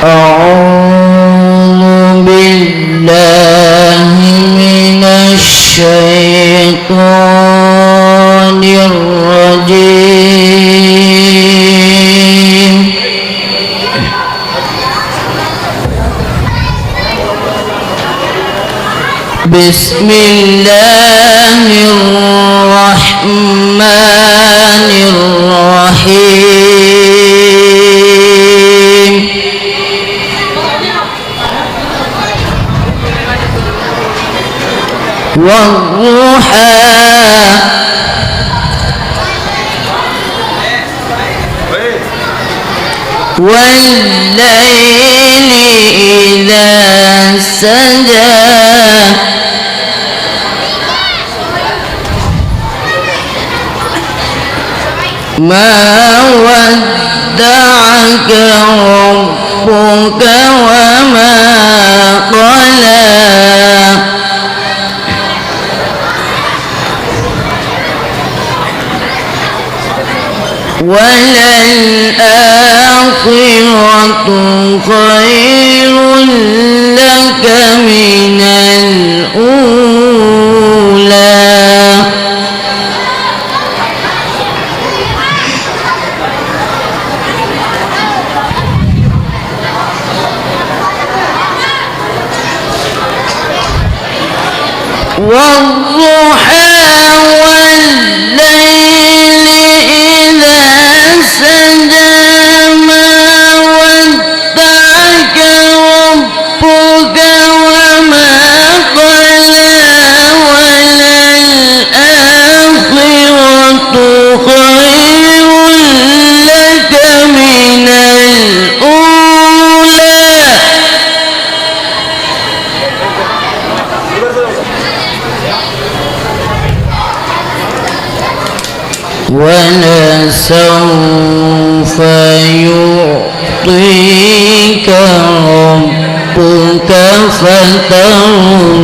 أعوذ بالله من الشيطان الرجيم. بسم الله الرحمن الرحيم. والضحى والليل إذا سجى ما ودعك ربك وما قلى وللآخرة خير لك من الأولى. والضحى والليل إذا سجى ما ودعك ربك وما قلى وللآخرة خير لك من الأولى. ولسوف يعطيك ربك فترضى.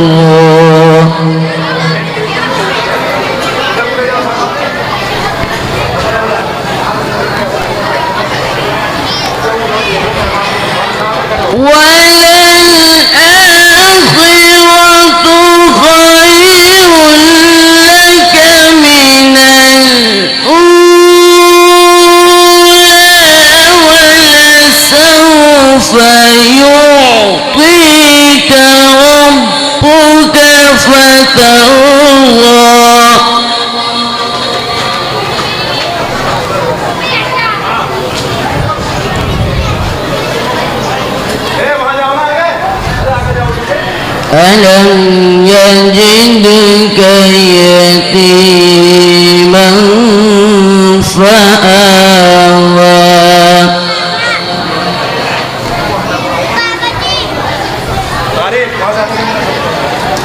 وللآخرة خير لك من الأولى. ولسوف يعطيك ربك فترضى. ألم يجدك يتيما فآوى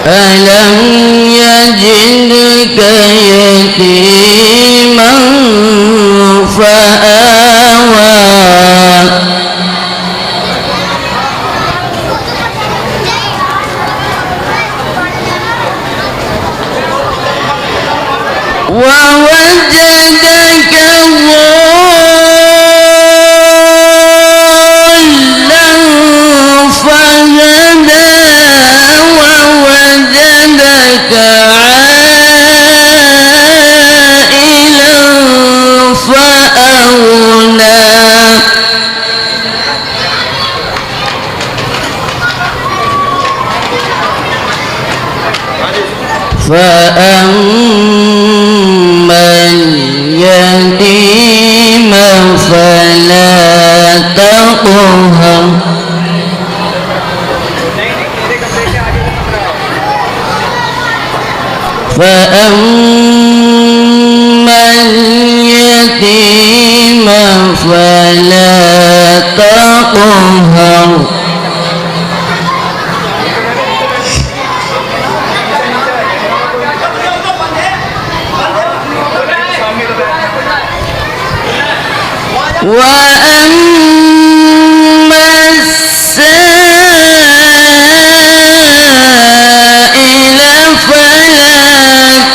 ألم يجدك يتيما فآوى ووجدك ضالا فهدى ووجدك عائلا فأغنى. فأما اليتيم فلا تقهر فأما اليتيم فلا تقهر وأما السائل فلا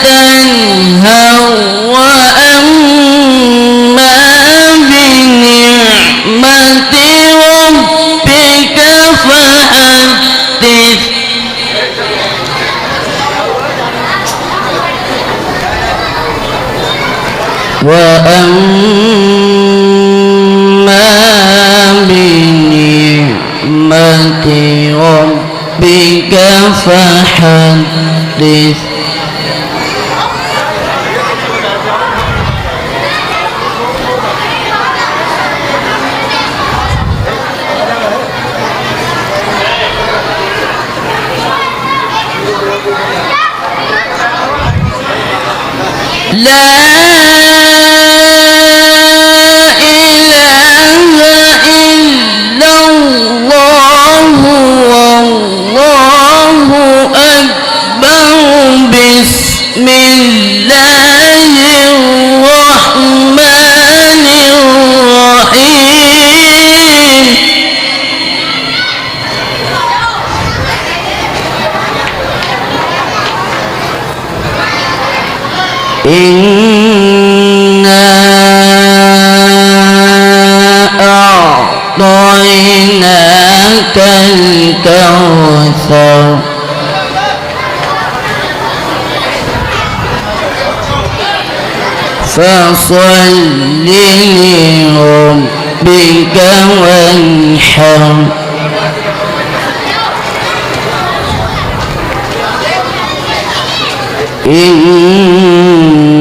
تنهر وأما بنعمة ربك وأما بنعمة ربك فحدث لا إله إلا الله والله أكبر بسم الله الرحمن الرحيم إنا أعطيناك الكوثر فصل لربك وانحر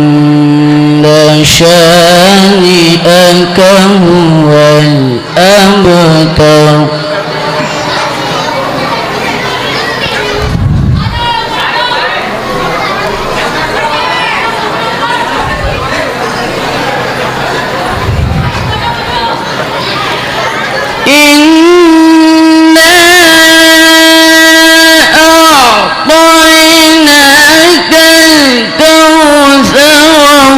إن شانئك هو الأبتر إنا أعطيناك الكوثر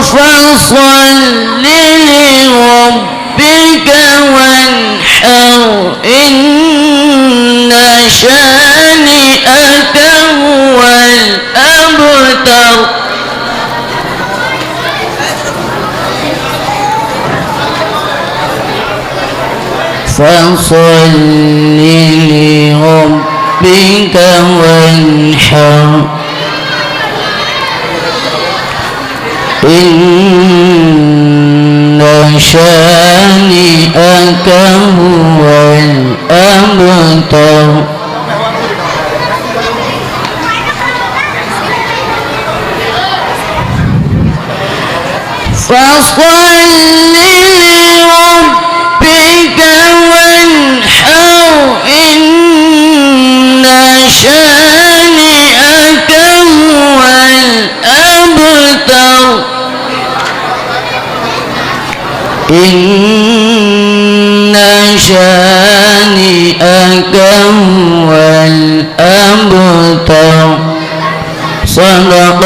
فصل لربك وانحر إن شانئك هو الأبتر فصل لربك وانحر إن شانئك هو الأبتر فصل لربك وانحر إن شانئك هو الأبتر إن شانئك هو الأبتر صدق